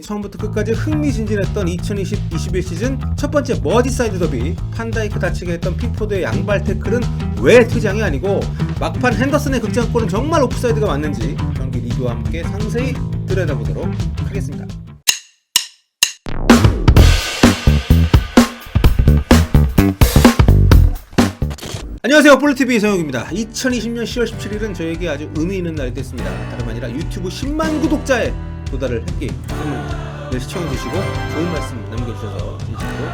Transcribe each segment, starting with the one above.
처음부터 끝까지 흥미진진했던 2020-21 시즌 첫 번째 머지사이드 더비. 판다이크 다치게 했던 픽포드의 양발 태클은 왜 퇴장이 아니고 막판 핸더슨의 극장골은 정말 오프사이드가 맞는지 경기 리뷰와 함께 상세히 들여다보도록 하겠습니다. 안녕하세요, 볼트TV 성혁입니다. 2020년 10월 17일은 저에게 아주 의미 있는 날이 됐습니다. 다름 아니라 유튜브 10만 구독자에 도달을 했기 때문에 늘 시청해주시고 좋은 말씀 남겨주셔서 진심으로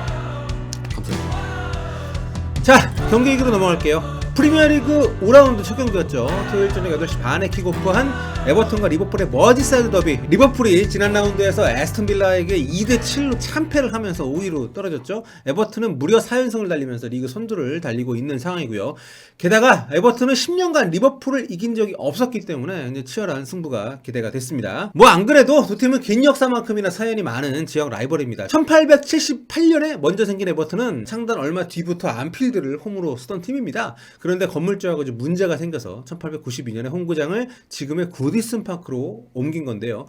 감사드립니다. 자, 경기 얘기로 넘어갈게요. 프리미어리그 5라운드 첫 경기였죠. 토요일 저녁 8시 반에 킥오프한 에버턴과 리버풀의 머지사이드 더비. 리버풀이 지난 라운드에서 애스턴빌라에게 2대7로 참패를 하면서 5위로 떨어졌죠. 에버턴은 무려 4연승을 달리면서 리그 선두를 달리고 있는 상황이고요. 게다가 에버턴은 10년간 리버풀을 이긴 적이 없었기 때문에 이제 치열한 승부가 기대가 됐습니다. 뭐 안 그래도 두 팀은 긴 역사만큼이나 사연이 많은 지역 라이벌입니다. 1878년에 먼저 생긴 에버턴은 창단 얼마 뒤부터 안필드를 홈으로 쓰던 팀입니다. 그런데 건물주하고 문제가 생겨서 1892년에 홈구장을 지금의 구디슨 파크로 옮긴 건데요.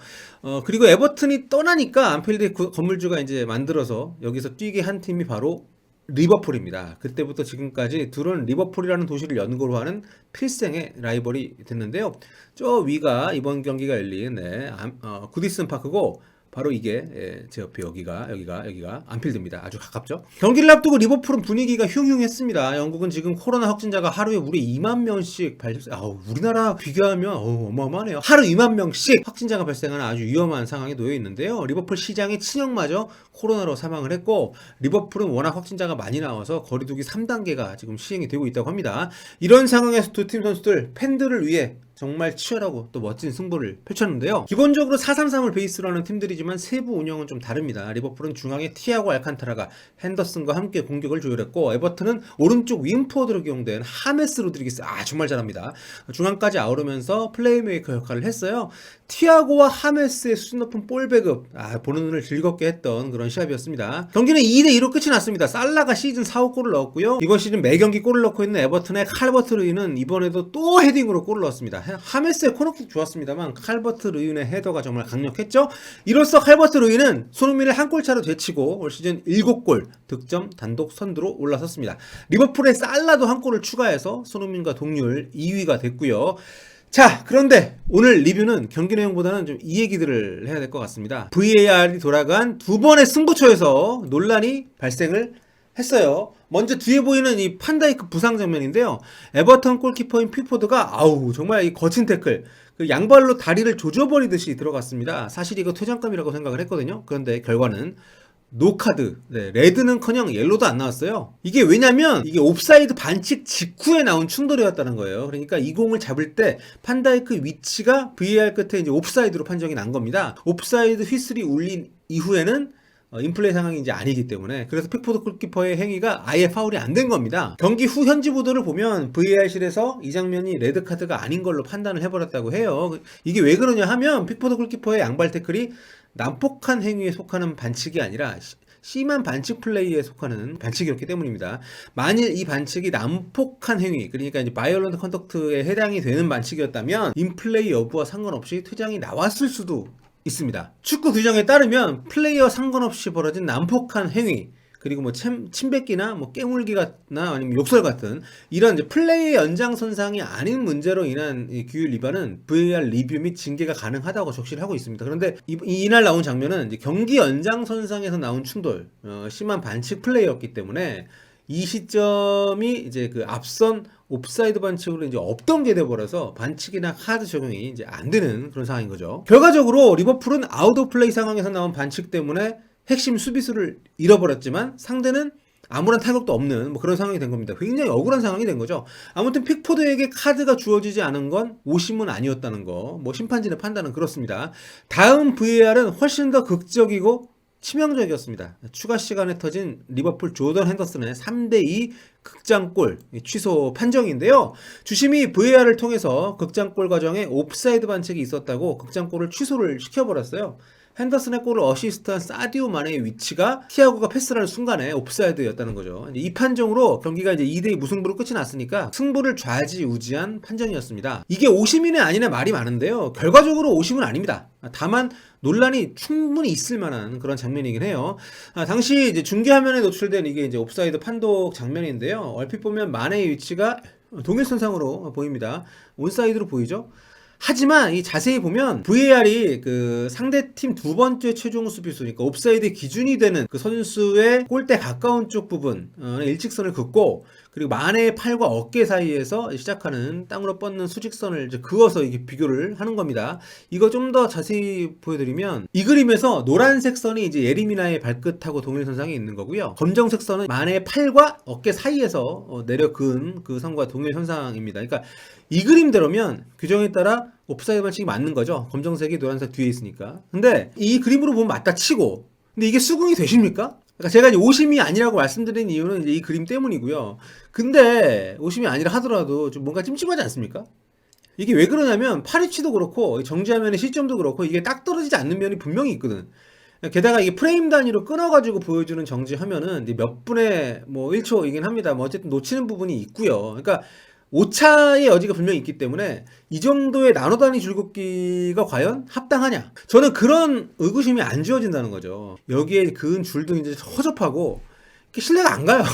그리고 에버튼이 떠나니까 안필드의 건물주가 이제 만들어서 여기서 뛰게 한 팀이 바로 리버풀입니다. 그때부터 지금까지 둘은 리버풀이라는 도시를 연고로 하는 필생의 라이벌이 됐는데요. 저 위가 이번 경기가 열린 구디슨 파크고 바로 이게 제 옆에 여기가 안필드입니다. 아주 가깝죠. 경기를 앞두고 리버풀은 분위기가 흉흉했습니다. 영국은 지금 코로나 확진자가 하루에 무려 2만 명씩 우리나라 비교하면 어마어마하네요. 하루 2만 명씩 확진자가 발생하는 아주 위험한 상황에 놓여 있는데요. 리버풀 시장의 친형마저 코로나로 사망을 했고, 리버풀은 워낙 확진자가 많이 나와서 거리두기 3단계가 지금 시행이 되고 있다고 합니다. 이런 상황에서 두 팀 선수들 팬들을 위해 정말 치열하고 또 멋진 승부를 펼쳤는데요. 기본적으로 4-3-3을 베이스로 하는 팀들이지만 세부 운영은 좀 다릅니다. 리버풀은 중앙에 티아고 알칸타라가 핸더슨과 함께 공격을 조율했고, 에버튼은 오른쪽 윙포워드로 기용된 하메스 로드리게스 정말 잘합니다. 중앙까지 아우르면서 플레이메이커 역할을 했어요. 티아고와 하메스의 수준 높은 볼 배급, 보는 눈을 즐겁게 했던 그런 시합이었습니다. 경기는 2대2로 끝이 났습니다. 살라가 시즌 4호 골을 넣었고요. 이번 시즌 매경기 골을 넣고 있는 에버튼의 칼버트 르인은 이번에도 또 헤딩으로 골을 넣었습니다. 하메스의 코너킥 좋았습니다만 칼버트 르인의 헤더가 정말 강력했죠. 이로써 칼버트 르인은 손흥민을 한 골차로 제치고 올 시즌 7골 득점 단독 선두로 올라섰습니다. 리버풀의 살라도 한 골을 추가해서 손흥민과 동률 2위가 됐고요. 자, 그런데 오늘 리뷰는 경기 내용보다는 좀 이 얘기들을 해야 될 것 같습니다. VAR이 돌아간 두 번의 승부처에서 논란이 발생을 했어요. 먼저 뒤에 보이는 이 판다이크 부상 장면인데요. 에버턴 골키퍼인 픽포드가 정말 이 거친 태클, 그 양발로 다리를 조져버리듯이 들어갔습니다. 사실 이거 퇴장감이라고 생각을 했거든요. 그런데 결과는 노카드, 레드는커녕 옐로도 안 나왔어요. 이게 왜냐면 이게 옵사이드 반칙 직후에 나온 충돌이었다는 거예요. 그러니까 이 공을 잡을 때 판다이크 위치가 VAR 끝에 이제 옵사이드로 판정이 난 겁니다. 옵사이드 휘슬이 울린 이후에는 인플레이 상황이 이제 아니기 때문에, 그래서 픽포드 골키퍼의 행위가 아예 파울이 안 된 겁니다. 경기 후 현지 보도를 보면 VAR실에서 이 장면이 레드카드가 아닌 걸로 판단을 해버렸다고 해요. 이게 왜 그러냐 하면 픽포드 골키퍼의 양발 태클이 난폭한 행위에 속하는 반칙이 아니라 심한 반칙 플레이에 속하는 반칙이었기 때문입니다. 만일 이 반칙이 난폭한 행위, 그러니까 이제 바이올런트 컨덕트에 해당이 되는 반칙이었다면 인플레이 여부와 상관없이 퇴장이 나왔을 수도 있습니다. 축구 규정에 따르면 플레이와 상관없이 벌어진 난폭한 행위, 그리고 침뱉기나 깨물기나 아니면 욕설 같은 이런 이제 플레이의 연장선상이 아닌 문제로 인한 이 규율 위반은 VAR 리뷰 및 징계가 가능하다고 적시를 하고 있습니다. 그런데 이날 나온 장면은 이제 경기 연장선상에서 나온 충돌, 심한 반칙 플레이였기 때문에 이 시점이 이제 그 앞선 옵사이드 반칙으로 이제 없던 게 돼버려서 반칙이나 카드 적용이 이제 안 되는 그런 상황인 거죠. 결과적으로 리버풀은 아웃 오브 플레이 상황에서 나온 반칙 때문에 핵심 수비수를 잃어버렸지만 상대는 아무런 타격도 없는 그런 상황이 된 겁니다. 굉장히 억울한 상황이 된 거죠. 아무튼 픽포드에게 카드가 주어지지 않은 건 오심은 아니었다는 거, 심판진의 판단은 그렇습니다. 다음 VAR은 훨씬 더 극적이고 치명적이었습니다. 추가 시간에 터진 리버풀 조던 핸더슨의 3대2 극장골 취소 판정인데요. 주심이 VAR을 통해서 극장골 과정에 옵사이드 반칙이 있었다고 극장골을 취소를 시켜버렸어요. 핸더슨의 골을 어시스트한 사디오 마네의 위치가 티아고가 패스를 하는 순간에 옵사이드였다는 거죠. 이 판정으로 경기가 이제 2대2 무승부로 끝이 났으니까 승부를 좌지우지한 판정이었습니다. 이게 오심이네 아니네 말이 많은데요. 결과적으로 오심은 아닙니다. 다만 논란이 충분히 있을 만한 그런 장면이긴 해요. 당시 이제 중계 화면에 노출된 이게 이제 옵사이드 판독 장면인데요. 얼핏 보면 마네의 위치가 동일선상으로 보입니다. 온사이드로 보이죠? 하지만 이 자세히 보면 VAR이 그 상대팀 두 번째 최종 수비수니까 옵사이드 기준이 되는 그 선수의 골대 가까운 쪽 부분 일직선을 긋고 그리고 마네의 팔과 어깨 사이에서 시작하는 땅으로 뻗는 수직선을 이제 그어서 이게 비교를 하는 겁니다. 이거 좀 더 자세히 보여드리면 이 그림에서 노란색 선이 이제 예리미나의 발끝하고 동일선상에 있는 거고요. 검정색 선은 마네의 팔과 어깨 사이에서 내려 그은 그 선과 동일선상입니다. 그러니까 이 그림대로면 규정에 따라 옵사이드 반칙이 맞는 거죠. 검정색이 노란색 뒤에 있으니까. 근데 이 그림으로 보면 맞다 치고 근데 이게 수긍이 되십니까? 그러니까 제가 이제 오심이 아니라고 말씀드린 이유는 이제 이 그림 때문이고요. 근데 오심이 아니라 하더라도 좀 뭔가 찜찜하지 않습니까? 이게 왜 그러냐면 팔 위치도 그렇고 정지화면의 시점도 그렇고 이게 딱 떨어지지 않는 면이 분명히 있거든. 게다가 이게 프레임 단위로 끊어가지고 보여주는 정지화면은 몇 분의 뭐 1초이긴 합니다. 뭐 어쨌든 놓치는 부분이 있고요. 그러니까 오차의 여지가 분명히 있기 때문에 이 정도의 나노 단위 줄긋기가 과연 합당하냐? 저는 그런 의구심이 안 지워진다는 거죠. 여기에 그은 줄도 이제 허접하고 신뢰가 안 가요.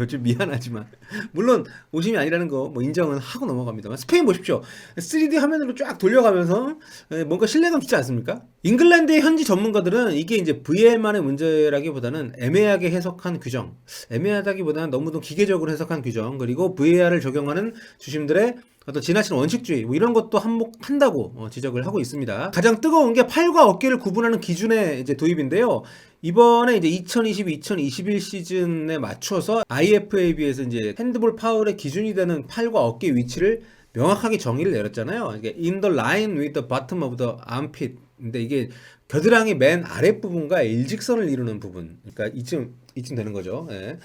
좀 미안하지만 물론 오심이 아니라는 거 뭐 인정은 하고 넘어갑니다만 스페인 보십시오. 3D 화면으로 쫙 돌려가면서 뭔가 신뢰감 주지 않습니까? 잉글랜드의 현지 전문가들은 이게 이제 VAR만의 문제라기보다는 애매하게 해석한 규정, 애매하다기보다는 너무도 기계적으로 해석한 규정, 그리고 VAR을 적용하는 주심들의 어떤 지나친 원칙주의 뭐 이런 것도 한몫한다고 지적을 하고 있습니다. 가장 뜨거운 게 팔과 어깨를 구분하는 기준의 이제 도입인데요. 이번에 이제 2020-2021 시즌에 맞춰서 IFAB에서 이제 핸드볼 파울의 기준이 되는 팔과 어깨 위치를 명확하게 정의를 내렸잖아요. 이게 in the line with the bottom of the armpit. 근데 이게 겨드랑이 맨 아랫부분과 일직선을 이루는 부분. 그러니까 이쯤 되는 거죠. 예.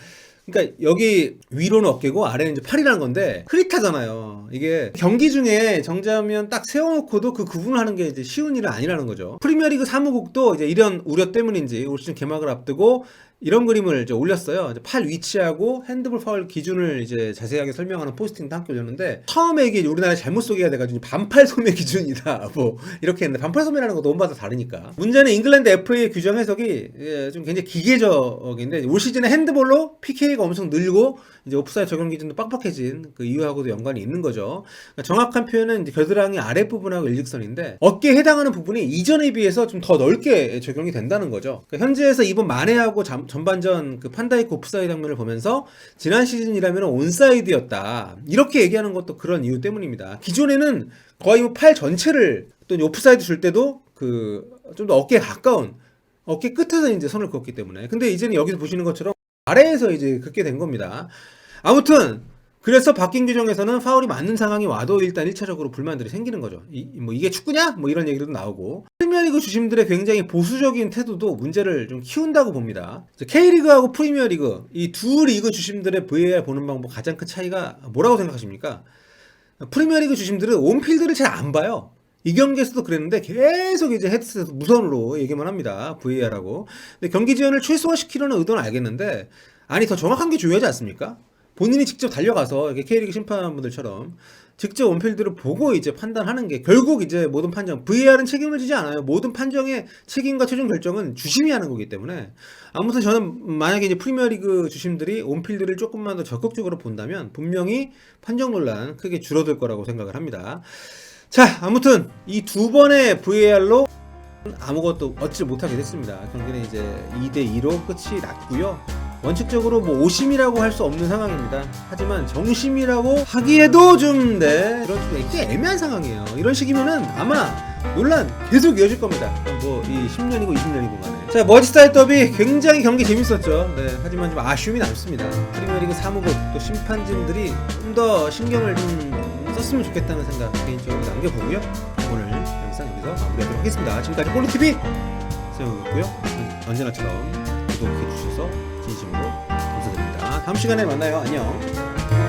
그러니까 여기 위로는 어깨고 아래는 이제 팔이라는 건데 흐릿하잖아요. 이게 경기 중에 정지하면 딱 세워놓고도 그 구분을 하는 게 이제 쉬운 일은 아니라는 거죠. 프리미어리그 사무국도 이제 이런 우려 때문인지 올 시즌 개막을 앞두고 이런 그림을 이제 올렸어요. 이제 팔 위치하고 핸드볼 파울 기준을 이제 자세하게 설명하는 포스팅도 함께 올렸는데 처음에 이게 우리나라에 잘못 소개가 돼가지고 반팔 소매 기준이다 뭐 이렇게 했는데 반팔 소매라는 것도 온바다 다르니까 문제는 잉글랜드 FA의 규정 해석이 좀 굉장히 기계적인데 올 시즌에 핸드볼로 PK가 엄청 늘고 이제 오프사이드 적용 기준도 빡빡해진 그 이유하고도 연관이 있는 거죠. 그러니까 정확한 표현은 이제 겨드랑이 아랫부분하고 일직선인데 어깨에 해당하는 부분이 이전에 비해서 좀 더 넓게 적용이 된다는 거죠. 그러니까 현지에서 이번 마네하고 전반전 그 판다이크 오프사이드 장면을 보면서 지난 시즌이라면 온사이드였다 이렇게 얘기하는 것도 그런 이유 때문입니다. 기존에는 거의 뭐 팔 전체를 또 오프사이드 줄 때도 그 좀 더 어깨에 가까운 어깨 끝에서 이제 선을 그었기 때문에 근데 이제는 여기서 보시는 것처럼 아래에서 이제 긋게 된 겁니다. 아무튼 그래서 바뀐 규정에서는 파울이 맞는 상황이 와도 일단 1차적으로 불만들이 생기는 거죠. 뭐 이게 축구냐? 뭐 이런 얘기도 나오고 프리미어리그 주심들의 굉장히 보수적인 태도도 문제를 좀 키운다고 봅니다. K리그하고 프리미어리그 이 두 리그 주심들의 VAR 보는 방법 가장 큰 차이가 뭐라고 생각하십니까? 프리미어리그 주심들은 온필드를 잘 안 봐요. 이 경기에서도 그랬는데 계속 이제 헤드셋 무선으로 얘기만 합니다. VAR하고. 근데 경기 지연을 최소화시키려는 의도는 알겠는데 아니 더 정확한 게 중요하지 않습니까? 본인이 직접 달려가서 이렇게 K리그 심판분들처럼 직접 온필드를 보고 이제 판단하는 게 결국 이제 모든 판정 VAR은 책임을 지지 않아요. 모든 판정의 책임과 최종 결정은 주심이 하는 거기 때문에 아무튼 저는 만약에 이제 프리미어리그 주심들이 온필드를 조금만 더 적극적으로 본다면 분명히 판정 논란 크게 줄어들 거라고 생각을 합니다. 자, 아무튼 이 두 번의 VAR로 아무것도 얻지 못하게 됐습니다. 경기는 이제 2대2로 끝이 났고요. 원칙적으로 뭐 오심이라고 할 수 없는 상황입니다. 하지만 정심이라고 하기에도 좀 이런 좀 꽤 애매한 상황이에요. 이런 식이면은 아마 논란 계속 이어질 겁니다. 뭐 이 10년이고 20년이고 간에. 자, 머지사이드 더비 굉장히 경기 재밌었죠. 네, 하지만 좀 아쉬움이 남습니다. 프리미어리그 사무국 또 심판진들이 좀 더 신경을 좀 썼으면 좋겠다는 생각 개인적으로 남겨보고요. 오늘 영상 여기서 마무리하도록 하겠습니다. 지금까지 볼루TV 세영이었고요. 언제나처럼 구독해주셔서 진심으로 감사드립니다. 다음 시간에 만나요. 안녕.